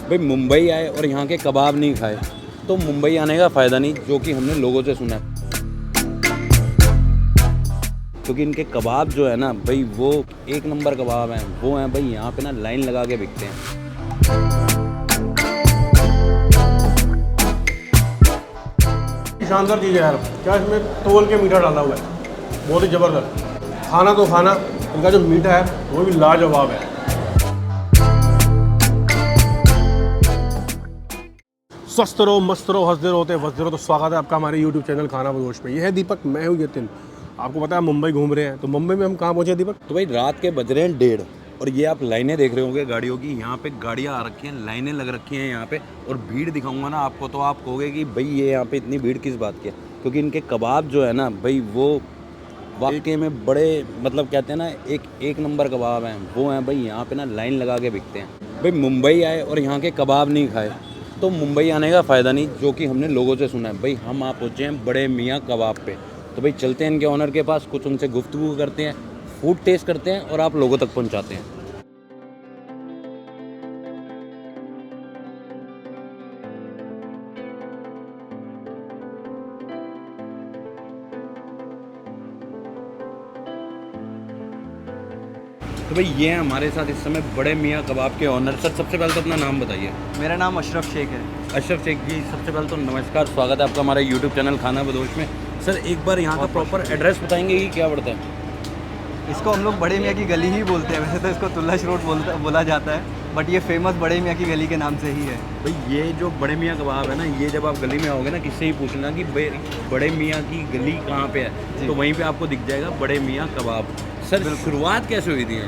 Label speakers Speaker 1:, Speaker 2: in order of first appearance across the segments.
Speaker 1: भाई मुंबई आए और यहाँ के कबाब नहीं खाए तो मुंबई आने का फ़ायदा नहीं, जो कि हमने लोगों से सुना है। क्योंकि इनके कबाब जो है ना भाई वो एक नंबर कबाब हैं, वो हैं भाई यहाँ पे ना लाइन लगा के बिकते हैं।
Speaker 2: शानदार चीज़ है यार, क्या इसमें तोल के मीठा डाला हुआ है, बहुत ही ज़बरदस्त। खाना तो खाना, इनका जो मीठा है वो भी लाजवाब है। स्वस्थ रहो, मस्त रहो, हंसते रहो, वसते रहो। तो स्वागत है आपका हमारे YouTube चैनल खाना बदोश में। यह है दीपक, मैं हूँ यतिन। आपको पता है मुंबई घूम रहे हैं, तो मुंबई में हम कहाँ पहुँचे दीपक?
Speaker 1: तो भाई रात के बज रहे हैं 1:30 और ये आप लाइनें देख रहे होंगे गाड़ियों की। यहाँ पे गाड़ियाँ आ रखी हैं, लाइनें लग रखी हैं यहाँ पे, और भीड़ दिखाऊंगा ना आपको तो आप कहोगे कि भाई ये यहाँ पे इतनी भीड़ किस बात की है। क्योंकि इनके कबाब जो है ना भाई वो वाकई में बड़े, मतलब कहते हैं ना एक नंबर कबाब हैं, वो हैं भाई यहाँ पे ना लाइन लगा के बिकते हैं। भाई मुंबई आए और यहाँ के कबाब नहीं खाए तो मुंबई आने का फ़ायदा नहीं, जो कि हमने लोगों से सुना है। भाई हम आप पहुँचे हैं बड़े मियाँ कबाब पे, तो भाई चलते हैं इनके ऑनर के पास, कुछ उनसे गुफ्तगू करते हैं, फूड टेस्ट करते हैं और आप लोगों तक पहुँचाते हैं। तो भाई ये हैं हमारे साथ इस समय बड़े मियाँ कबाब के ऑनर। सर सबसे पहले तो अपना नाम बताइए।
Speaker 3: मेरा नाम अशरफ शेख है।
Speaker 1: अशरफ शेख जी, सबसे पहले तो नमस्कार, स्वागत है आपका हमारे यूट्यूब चैनल खाना बदोश में। सर एक बार यहाँ का प्रॉपर एड्रेस बताएंगे कि क्या पड़ता है?
Speaker 3: इसको हम लोग बड़े मियाँ की गली ही बोलते हैं, वैसे तो इसको तुल्लाश रोड बोला जाता है, बट ये फेमस बड़े मियाँ की गली के नाम से ही है।
Speaker 1: भाई ये जो बड़े मियाँ कबाब है ना, ये जब आप गली में आओगे ना, किससे ही पूछना कि बड़े मियाँ की गली कहाँ पे है, तो वहीं पे आपको दिख जाएगा बड़े मियाँ कबाब। सर शुरुआत कैसे हुई थी?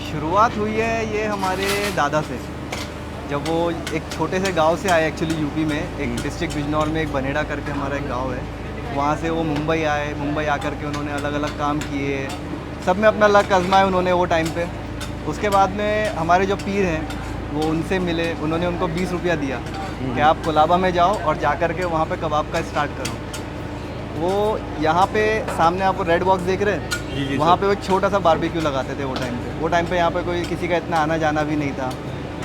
Speaker 3: शुरुआत हुई है ये हमारे दादा से, जब वो एक छोटे से गांव से आए, एक्चुअली यूपी में एक डिस्ट्रिक्ट बिजनौर में एक बनेड़ा करके हमारा एक गांव है, वहाँ से वो मुंबई आए। मुंबई आकर के उन्होंने अलग अलग काम किए, सब में अपना लक आजमाए उन्होंने वो टाइम पे। उसके बाद में हमारे जो पीर हैं वो उनसे मिले, उन्होंने उनको 20 रुपया दिया कि आप कोलाबा में जाओ और जा कर के वहाँ पे कबाब का स्टार्ट करो। वो यहाँ पे सामने आपको रेड बॉक्स देख रहे हैं, वहाँ पे वो एक छोटा सा बारबेक्यू लगाते थे वो टाइम पे यहाँ पे कोई किसी का इतना आना जाना भी नहीं था।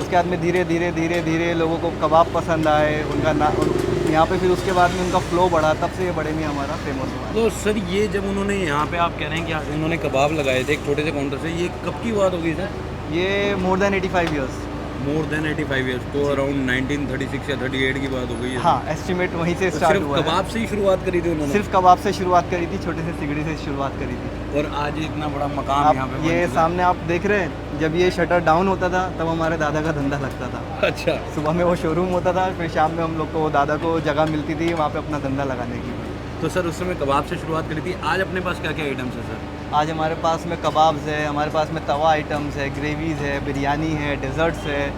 Speaker 3: उसके बाद में धीरे धीरे लोगों को कबाब पसंद आए, उनका यहाँ पे फिर उसके बाद में उनका फ्लो बढ़ा, तब से ये बड़े मियाँ हमारा फेमस हुआ।
Speaker 1: तो सर ये जब उन्होंने यहाँ पे, आप कह रहे हैं कि उन्होंने कबाब लगाए थे एक छोटे से काउंटर से, ये कब की बात होगी सर?
Speaker 3: ये more than 85 years.
Speaker 1: More than 85 years, तो अराउंड 1936 या 38 की बात हो गई है।
Speaker 3: हाँ, एस्टिमेट वहीं से स्टार्ट हुआ।
Speaker 1: कबाब से ही शुरुआत करी थी उन्होंने?
Speaker 3: सिर्फ कबाब से शुरुआत करी थी, छोटे से सिगड़ी से शुरुआत करी थी।
Speaker 1: और आज इतना बड़ा मकाम यहाँ पे
Speaker 3: ये सामने आप देख रहे हैं, जब ये शटर डाउन होता था तब हमारे दादा का धंधा लगता था।
Speaker 1: अच्छा।
Speaker 3: सुबह में वो शोरूम होता था, फिर शाम में हम लोग को दादा को जगह मिलती थी वहाँ पे अपना धंधा लगाने की।
Speaker 1: तो सर उस समय कबाब से शुरुआत करी थी। आज अपने पास क्या क्या आइटम्स है सर?
Speaker 3: आज हमारे पास में कबाब्स है, हमारे पास में तवा आइटम्स है, ग्रेवीज़ है, बिरयानी है, डेजर्ट्स है।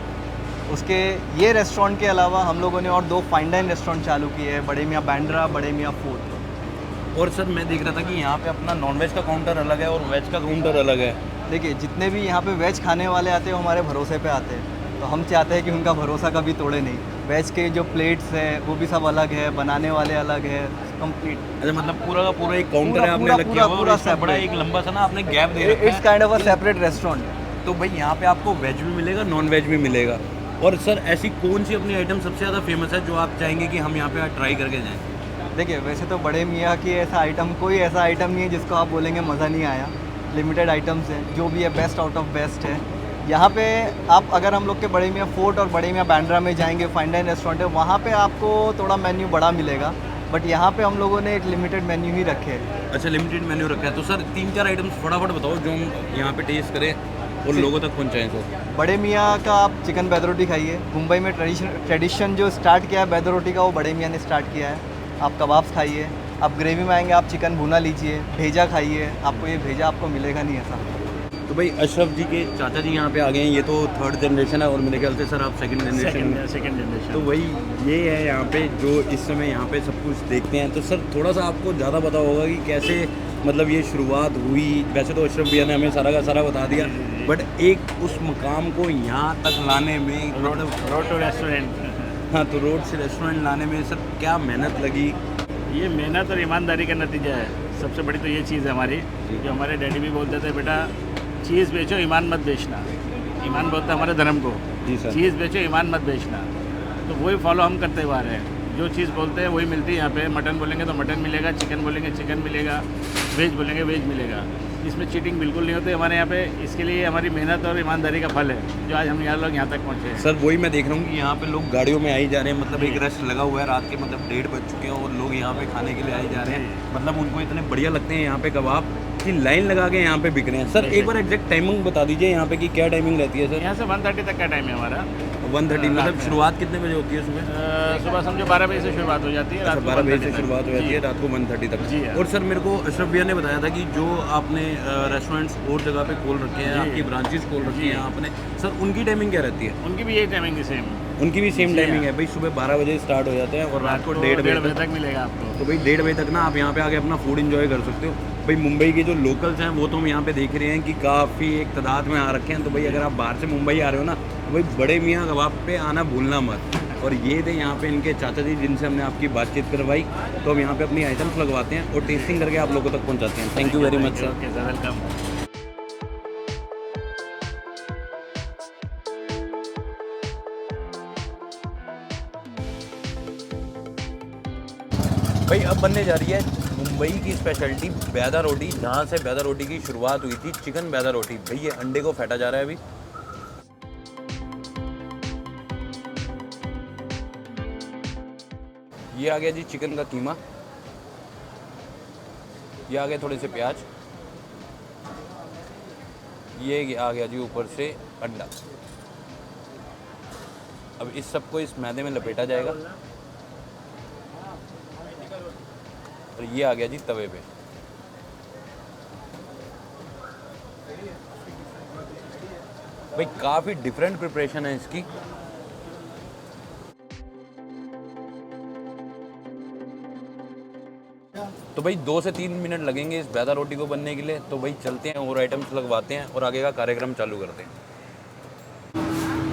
Speaker 3: उसके ये रेस्टोरेंट के अलावा हम लोगों ने और 2 फाइन डाइन रेस्टोरेंट चालू किए हैं, बड़े मियाँ बैंड्रा, बड़े मियाँ फूड।
Speaker 1: और सर मैं देख रहा था कि यहाँ पे अपना नॉनवेज का काउंटर अलग है और वेज का काउंटर अलग है।
Speaker 3: देखिए जितने भी यहाँ पे वेज खाने वाले आते हैं वो हमारे भरोसे पे आते हैं, तो हम चाहते हैं कि उनका भरोसा कभी तोड़े नहीं। वेज के जो प्लेट्स है वो भी सब अलग है, बनाने वाले अलग है, कंप्लीट।
Speaker 1: अच्छा, मतलब पूरा का पूरा एक काउंटर है आपने लग किया हुआ,
Speaker 3: पूरा
Speaker 1: बड़ा एक लंबा सा ना आपने गैप दे रखा है।
Speaker 3: It's kind of a separate restaurant.
Speaker 1: तो भाई यहाँ पे आपको वेज भी मिलेगा, नॉन वेज भी मिलेगा। और सर ऐसी कौन सी अपनी आइटम सबसे ज़्यादा फेमस है जो आप चाहेंगे कि हम यहाँ पे ट्राई करके जाएँ?
Speaker 3: देखिए वैसे तो बड़े मियाँ की कोई ऐसा आइटम नहीं है जिसको आप बोलेंगे मज़ा नहीं आया। लिमिटेड आइटम्स हैं, जो भी है बेस्ट आउट ऑफ बेस्ट है। यहाँ पे आप अगर हम लोग के बड़े मियाँ फोर्ट और बड़े मियाँ बैंड्रा में जाएंगे, फाइन डाइन रेस्टोरेंट है, वहाँ पे आपको थोड़ा मेन्यू बड़ा मिलेगा, बट यहाँ पे हम लोगों ने एक लिमिटेड मेन्यू ही रखे हैं।
Speaker 1: अच्छा, लिमिटेड मेन्यू रखा है। तो सर 3-4 आइटम्स फटाफट बताओ जो हम यहाँ पे टेस्ट करें और लोगों तक पहुँचाएँ। सर
Speaker 3: बड़े मियाँ का आप चिकन बैद रोटी खाइए। मुंबई में ट्रेडिशन जो स्टार्ट किया है बैद रोटी का, वो बड़े मियाँ ने स्टार्ट किया है। आप कबाब्स खाइए, आप ग्रेवी में आएंगे, आप चिकन भुना लीजिए, भेजा खाइए, आपको ये भेजा आपको मिलेगा नहीं ऐसा।
Speaker 1: तो भाई अशरफ जी के चाचा जी यहाँ पे आ गए हैं, ये तो 3rd जनरेशन है और मेरे ख्याल से सर आप सेकंड जनरेशन। तो वही ये है यहाँ पे जो इस समय यहाँ पे सब कुछ देखते हैं। तो सर थोड़ा सा आपको ज़्यादा पता होगा कि कैसे मतलब ये शुरुआत हुई। वैसे तो अशरफ भैया ने हमें सारा का सारा बता दिया, बट एक उस मकाम को यहाँ तक लाने में
Speaker 4: रोड टू रेस्टोरेंट।
Speaker 1: हाँ, तो रोड से रेस्टोरेंट लाने में सर क्या मेहनत लगी?
Speaker 4: ये मेहनत और ईमानदारी का नतीजा है। सबसे बड़ी तो ये चीज़ है हमारी, जो हमारे डैडी भी बोलते थे, बेटा चीज़ बेचो, ईमान मत बेचना। ईमान बोलता है हमारे धर्म को,
Speaker 1: जी सर।
Speaker 4: चीज़ बेचो, ईमान मत बेचना। तो वही फॉलो हम करते हुए आ रहे हैं। जो चीज़ बोलते हैं वही मिलती है यहाँ पे। मटन बोलेंगे तो मटन मिलेगा, चिकन बोलेंगे चिकन मिलेगा, वेज बोलेंगे वेज मिलेगा। इसमें चीटिंग बिल्कुल नहीं होती हमारे यहाँ पे। इसके लिए हमारी मेहनत और ईमानदारी का फल है जो आज हम लोग यहाँ तक पहुँचे हैं।
Speaker 1: सर वही मैं देख रहा हूँ कि यहाँ पे लोग गाड़ियों में आई जा रहे हैं, मतलब एक रश लगा हुआ है रात के, मतलब 1:30 बज चुके हैं और लोग यहाँ पे खाने के लिए आई जा रहे हैं। मतलब उनको इतने बढ़िया लगते हैं यहाँ पे कबाब कि लाइन लगा के यहाँ पे बिक रहे हैं। सर एक बार एग्जैक्ट टाइमिंग बता दीजिए यहाँ पे कि क्या टाइमिंग रहती है सर?
Speaker 4: यहाँ से 1:30 तक का टाइम है हमारा।
Speaker 1: 1:30 मतलब शुरुआत कितने बजे होती है सुबह?
Speaker 4: सुबह समझो 12 बजे से शुरुआत हो जाती है।
Speaker 1: अच्छा,
Speaker 4: रात को
Speaker 1: 12 बजे
Speaker 4: 1:30
Speaker 1: से
Speaker 4: तक।
Speaker 1: शुरुआत हो जाती
Speaker 4: जी।
Speaker 1: है, रात को 1:30 तक।
Speaker 4: जी हाँ।
Speaker 1: और सर मेरे को अशरफ भैया ने बताया था कि जो आपने रेस्टोरेंट्स और जगह पे खोल रखे हैं,
Speaker 4: जी।
Speaker 1: आपकी ब्रांचेस खोल रखी हैं आपने, सर उनकी टाइमिंग क्या रहती है?
Speaker 4: उनकी भी यही टाइमिंग है सेम।
Speaker 1: उनकी भी सेम
Speaker 4: जी
Speaker 1: टाइमिंग
Speaker 4: हाँ।
Speaker 1: है भाई, सुबह 12 बजे स्टार्ट हो जाते हैं और रात को 1:30
Speaker 4: 1:30
Speaker 1: बजे
Speaker 4: बजे
Speaker 1: तक।
Speaker 4: तक मिलेगा आपको।
Speaker 1: तो भाई 1:30 बजे तक ना आप यहाँ पे आके अपना फूड एंजॉय कर सकते हो। भाई मुंबई के जो लोकल्स हैं वो तो हम यहाँ पे देख रहे हैं कि काफ़ी एक तादाद में आ रखे हैं। तो भाई अगर आप बाहर से मुंबई आ रहे हो ना, तो भाई बड़े मियाँ कबाब पे आना भूलना मत। और ये थे यहाँ पे इनके चाचा जी जिनसे हमने आपकी बातचीत करवाई। तो हम यहाँ पे अपनी आइटम्स लगवाते हैं और टेस्टिंग करके आप लोगों तक पहुँचाते हैं। Thank you very much sir.
Speaker 4: Okay sir, welcome.
Speaker 1: भाई अब बनने जा रही है मुंबई की स्पेशलिटी बैदा रोटी, जहाँ से बैदा रोटी की शुरुआत हुई थी, चिकन बैदा रोटी। भाई ये अंडे को फेंटा जा रहा है अभी। ये आ गया जी चिकन का कीमा, ये आ गए थोड़े से प्याज, ये आ गया जी ऊपर से अंडा। अब इस सबको इस मैदे में लपेटा जाएगा और ये आ गया जी तवे पे। भाई काफ़ी डिफरेंट प्रिपरेशन है इसकी। तो भाई 2 से 3 मिनट लगेंगे इस बैदा रोटी को बनने के लिए। तो भाई चलते हैं और आइटम्स लगवाते हैं और आगे का कार्यक्रम चालू करते हैं।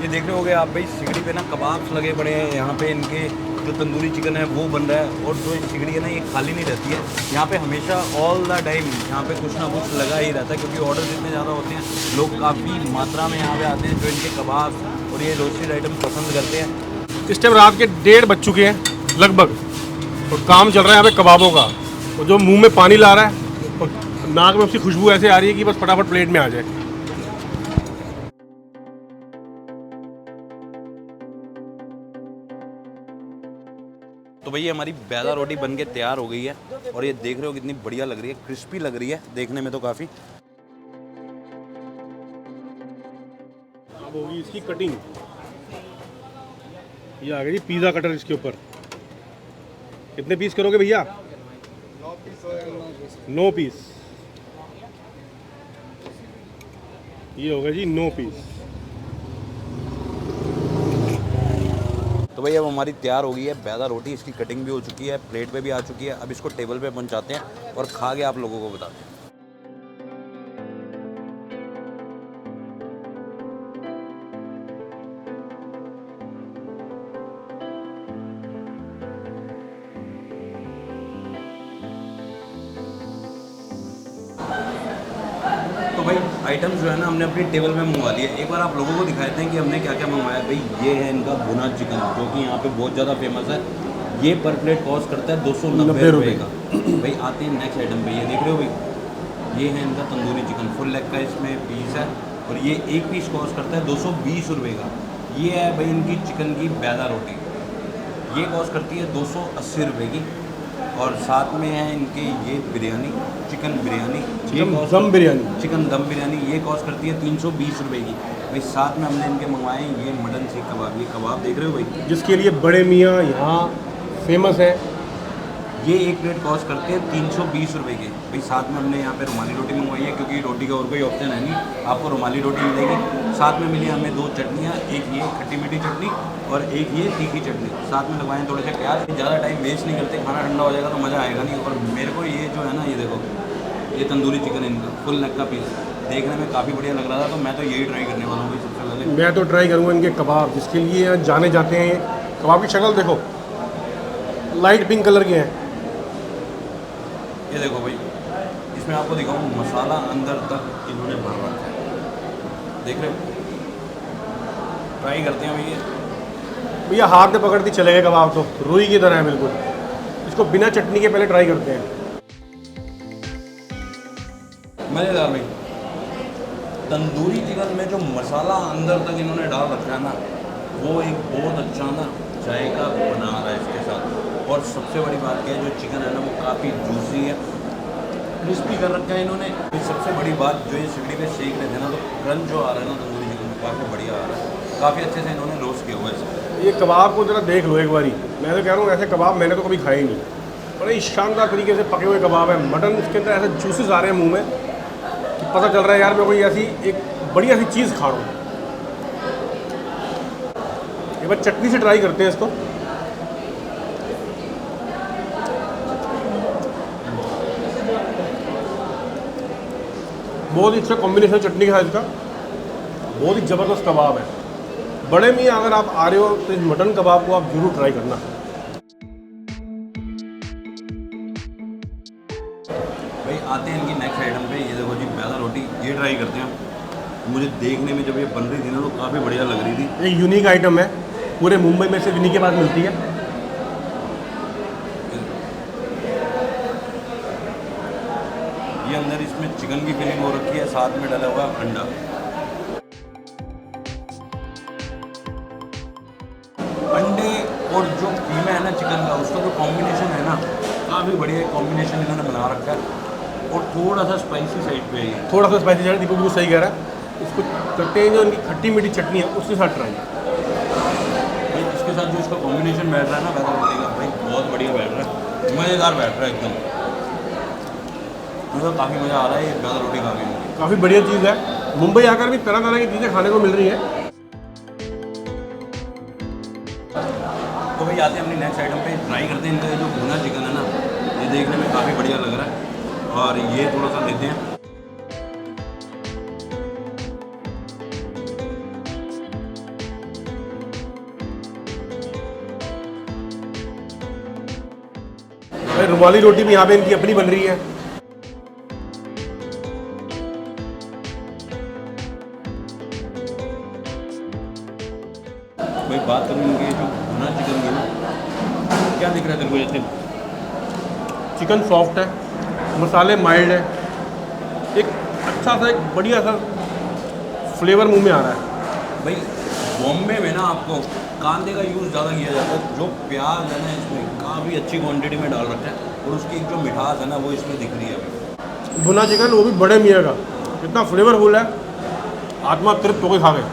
Speaker 1: ये देख रहे होगे आप भाई सिगड़ी पे ना कबाब्स लगे पड़े हैं। यहाँ पे इनके जो तंदूरी चिकन है वो बन रहा है और जो सिगड़ी है ना ये खाली नहीं रहती है। यहाँ पे हमेशा ऑल द टाइम यहाँ पे कुछ ना कुछ लगा ही रहता है, क्योंकि ऑर्डर इतने ज़्यादा होते हैं, लोग काफ़ी मात्रा में यहाँ पे आते हैं जो इनके कबाब और ये रोस्टेड आइटम पसंद करते हैं।
Speaker 2: इस टाइम रात के 1:30 बज चुके हैं लगभग और काम चल रहा है यहाँ पे कबाबों का। और जो मुंह में पानी ला रहा है और नाक में उसकी खुशबू ऐसे आ रही है कि बस फटाफट प्लेट में आ जाए।
Speaker 1: तो भैया हमारी बैदा रोटी बन के तैयार हो गई है और ये देख रहे हो कितनी बढ़िया लग रही है, क्रिस्पी लग रही है देखने में तो काफ़ी।
Speaker 2: अब होगी इसकी कटिंग। ये आ गई पिज़्ज़ा कटर इसके ऊपर। कितने पीस करोगे भैया? 9 पीस। ये होगा जी 9 पीस।
Speaker 1: तो भाई अब हमारी तैयार हो गई है बैदा रोटी, इसकी कटिंग भी हो चुकी है, प्लेट पे भी आ चुकी है। अब इसको टेबल पे पहुंचाते हैं और खा के आप लोगों को बताते हैं। तो भाई आइटम्स जो है ना हमने अपनी टेबल में मंगवा लिए। एक बार आप लोगों को दिखाते हैं कि हमने क्या क्या मंगवाया। भाई ये है इनका भुना चिकन जो कि यहाँ पे बहुत ज़्यादा फेमस है। ये पर प्लेट कॉस्ट करता है 290 रुपये का। भाई आते हैं नेक्स्ट आइटम पे, ये देख रहे हो भाई, ये है इनका तंदूरी चिकन फुल लेग का इसमें पीस है और ये एक पीस कॉस्ट करता है 220 रुपये का। ये है भाई इनकी चिकन की बैदा रोटी, ये कॉस्ट करती है 280 रुपये की। और साथ में है इनके ये बिरयानी, चिकन बिरयानी,
Speaker 2: चिकन दम बिरयानी,
Speaker 1: चिकन दम बिरयानी, ये कॉस्ट करती है 320 रुपये की। भाई साथ में हमने इनके मंगवाए हैं ये मटन सीख कबाब। ये कबाब देख रहे हो भाई,
Speaker 2: जिसके लिए बड़े मियाँ यहाँ फेमस है।
Speaker 1: ये एक प्लेट कॉस्ट करते हैं 320 रुपये के। भाई साथ में हमने यहाँ पे रुमाली रोटी मंगवाई है, क्योंकि रोटी का और कोई ऑप्शन है नहीं, आपको रुमाली रोटी मिलेगी। साथ में मिली हमें 2 चटनियाँ, एक ये खट्टी मीठी चटनी और एक ये तीखी चटनी। साथ में लगवाएं थोड़े से प्याज। ज़्यादा टाइम वेस्ट नहीं करते, खाना ठंडा हो जाएगा तो मज़ा आएगा नहीं। और मेरे को ये जो है ना, ये देखो ये तंदूरी चिकन इनका फुल नेक का पीस देखने में काफ़ी बढ़िया लग रहा था, तो मैं तो यही ट्राई करने वाला हूँ भाई सबसे पहले।
Speaker 2: मैं तो ट्राई करूँगा इनके कबाब, जिसके लिए यहाँ जाने जाते हैं। कबाब की शक्ल देखो, लाइट पिंक कलर के हैं।
Speaker 1: ये देखो भाई, इसमें आपको दिखाऊँ मसाला अंदर तक इन्होंने भर रखा है, देख रहे हो। ट्राई करते हैं भैया।
Speaker 2: भैया हाथ में पकड़ती चले गए कबाब तो रुई की तरह है बिल्कुल। इसको बिना चटनी के पहले ट्राई करते हैं।
Speaker 1: मज़ेदार भाई। तंदूरी चिकन में जो मसाला अंदर तक इन्होंने डाल रखा है ना, वो एक बहुत अच्छा ना जायका बना रहा है इसके साथ। और सबसे बड़ी बात क्या है, जो चिकन है ना वो काफ़ी जूसी है, क्रिस्पी कर रखा है इन्होंने। तो सबसे बड़ी बात जो ये सिगड़ी पे सेक रहे थे ना, तो क्रंच जो आ रहा है ना तंदूरी चिकन में काफ़ी बढ़िया आ रहा है। काफ़ी अच्छे से इन्होंने रोस्ट किया हुआ है इसको।
Speaker 2: ये कबाब को जरा देख लो एक बारी। मैं तो कह रहा हूँ ऐसे कबाब मैंने तो कभी खाए ही नहीं। बड़े ही शानदार तरीके से पके हुए कबाब है। मटन इसके अंदर ऐसे जूसेस आ रहे हैं मुंह में कि पता चल रहा है यार मैं कोई ऐसी एक बढ़िया सी चीज़ खा रहा हूँ। एक बार चटनी से ट्राई करते हैं इसको। बहुत ही अच्छा कॉम्बिनेशन चटनी का है इसका। बहुत ही ज़बरदस्त कबाब है। बड़े में अगर आप आ रहे हो तो इस मटन कबाब को आप जरूर ट्राई करना।
Speaker 1: भाई आते हैं इनकी नेक्स्ट आइटम पे। ये देखो जी मैदा रोटी, ये ट्राई करते हैं। मुझे देखने में जब ये बन रही थी ना तो काफ़ी बढ़िया लग रही थी।
Speaker 2: एक यूनिक आइटम है, पूरे मुंबई में सिर्फ इन्हीं के पास मिलती है।
Speaker 1: ये अंदर इसमें चिकन की फिलिंग हो रखी है, साथ में डला हुआ अंडा। अंडे और जो कीमा है ना चिकन का, उसका जो कॉम्बिनेशन है ना काफ़ी बढ़िया कॉम्बिनेशन इन्होंने बना रखा है। और थोड़ा सा स्पाइसी साइड पे है ये।
Speaker 2: थोड़ा सा स्पाइसी है, दीपक बिल्कुल सही कह रहा है। इसको करते हैं जो इनकी खट्टी मीठी चटनी है उसके साथ ट्राई।
Speaker 1: भाई इसके साथ जो इसका कॉम्बिनेशन बैठ रहा है ना मैदा रोटी का, भाई बहुत बढ़िया बैठ रहा है, मज़ेदार बैठ रहा है एकदम। मुझे काफ़ी मज़ा आ रहा है ये मैदा रोटी खा के।
Speaker 2: काफ़ी बढ़िया चीज़ है। मुंबई आकर भी तरह तरह की चीज़ें खाने को मिल रही हैं।
Speaker 1: तो भाई आते हैं अपनी नेक्स्ट आइटम पे, ट्राई करते हैं इनका ये जो भुना चिकन है ना, ये देखने में काफ़ी बढ़िया लग रहा है। और ये थोड़ा सा देते हैं।
Speaker 2: भाई रुमाली रोटी भी यहाँ पे इनकी अपनी बन रही है।
Speaker 1: भाई बात करूँ इनकी जो भुना चिकन की ना, क्या दिख रहा है तेरे को जैसे?
Speaker 2: चिकन सॉफ्ट है, मसाले माइल्ड है, एक अच्छा सा एक बढ़िया सा फ्लेवर मुंह में आ रहा है।
Speaker 1: भाई बॉम्बे में ना आपको कांदे का यूज़ ज़्यादा किया जाता है। जो प्याज है ना इसमें काफ़ी अच्छी क्वांटिटी में डाल रखा है, और उसकी जो मिठास है ना वो इसमें दिख रही है अभी।
Speaker 2: भुना चिकन वो भी बड़े मियाँ का, कितना फ्लेवरफुल है, आत्मा तृप्त होकर खा गए।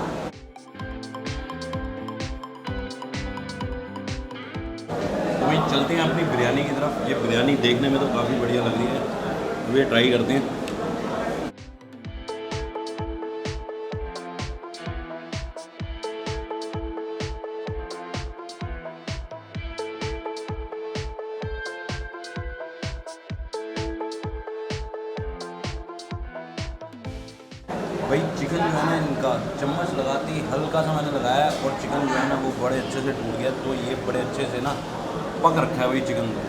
Speaker 1: तो भाई चलते हैं अपनी बिरयानी की तरफ। ये बिरयानी देखने में तो काफ़ी बढ़िया लग रही है, तो ये ट्राई करते हैं। भाई चिकन जो है ना इनका चम्मच लगाती हल्का सा मैंने लगाया, और चिकन जो है ना वो बड़े अच्छे से टूट गया। तो ये बड़े अच्छे से ना पक रखा है भाई चिकन को।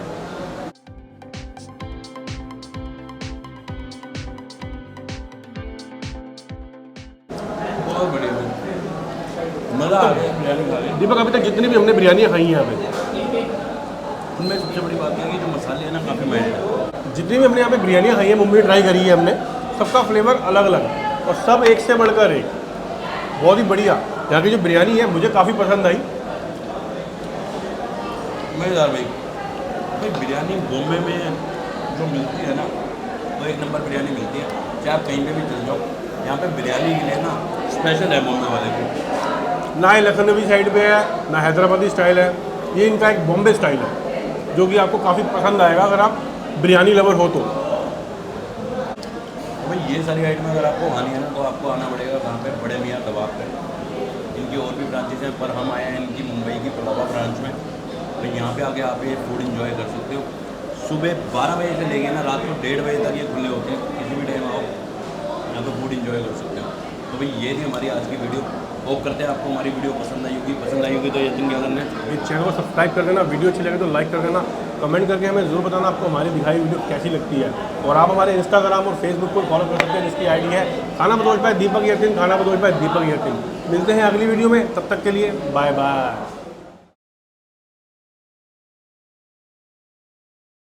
Speaker 1: बहुत बढ़िया भाई, मज़ा आ गया बिरयानी खा के।
Speaker 2: दीपक अभी तक जितनी भी हमने बिरयानियाँ खाई हैं यहाँ पे,
Speaker 1: उनमें सबसे बड़ी बात यह है कि जो मसाले हैं ना काफ़ी माइल्ड है।
Speaker 2: जितनी भी हमने यहाँ पे बिरयानियाँ खाई हैं, मुंबई में ट्राई करी है हमने, सबका फ्लेवर अलग अलग है और सब एक से बढ़कर एक। बहुत ही बढ़िया यहाँ की जो बिरयानी है मुझे काफ़ी पसंद आई।
Speaker 1: मज़ेदार भाई। भाई बिरयानी बॉम्बे में जो मिलती है ना, वो एक नंबर बिरयानी मिलती है। चाहे आप कहीं पे भी चल जाओ, यहाँ पे बिरयानी के लिए ना स्पेशल है बॉम्बे वाले को।
Speaker 2: ना ये लखनवी साइड पे है, ना हैदराबादी स्टाइल है, ये इनका एक बॉम्बे स्टाइल है जो कि आपको काफ़ी पसंद आएगा अगर आप बिरयानी लवर हो तो।
Speaker 1: भाई ये सारी आइटम अगर आपको खानी है ना तो आपको आना पड़ेगा कहाँ पे, बड़े मियाँ कबाब पे। इनकी और भी ब्रांचेस हैं, पर हम आए हैं इनकी मुंबई की पलावा ब्रांच में। तो यहाँ पे आके आप ये फूड एंजॉय कर सकते हो। सुबह 12 बजे से लेके ना रात को 1:30 बजे तक ये खुले होते हैं। किसी भी टाइम आओ यहाँ पे फूड एंजॉय कर सकते हो। तो भाई ये थी हमारी आज की वीडियो। होप करते हैं आपको हमारी वीडियो पसंद आई होगी। तो यकीन क्या करना है,
Speaker 2: इस चैनल को सब्सक्राइब कर देना, वीडियो अच्छी लगे तो लाइक कर देना, कमेंट करके हमें ज़रूर बताना आपको हमारी दिखाई वीडियो कैसी लगती है। और आप हमारे इंस्टाग्राम और फेसबुक को फॉलो कर सकते हैं, जिसकी आईडी है खाना बदोश बाय दीपक एयरटिन, खाना बदोश बाय दीपक एयरटिन। मिलते हैं अगली वीडियो में, तब तक के लिए बाय बाय।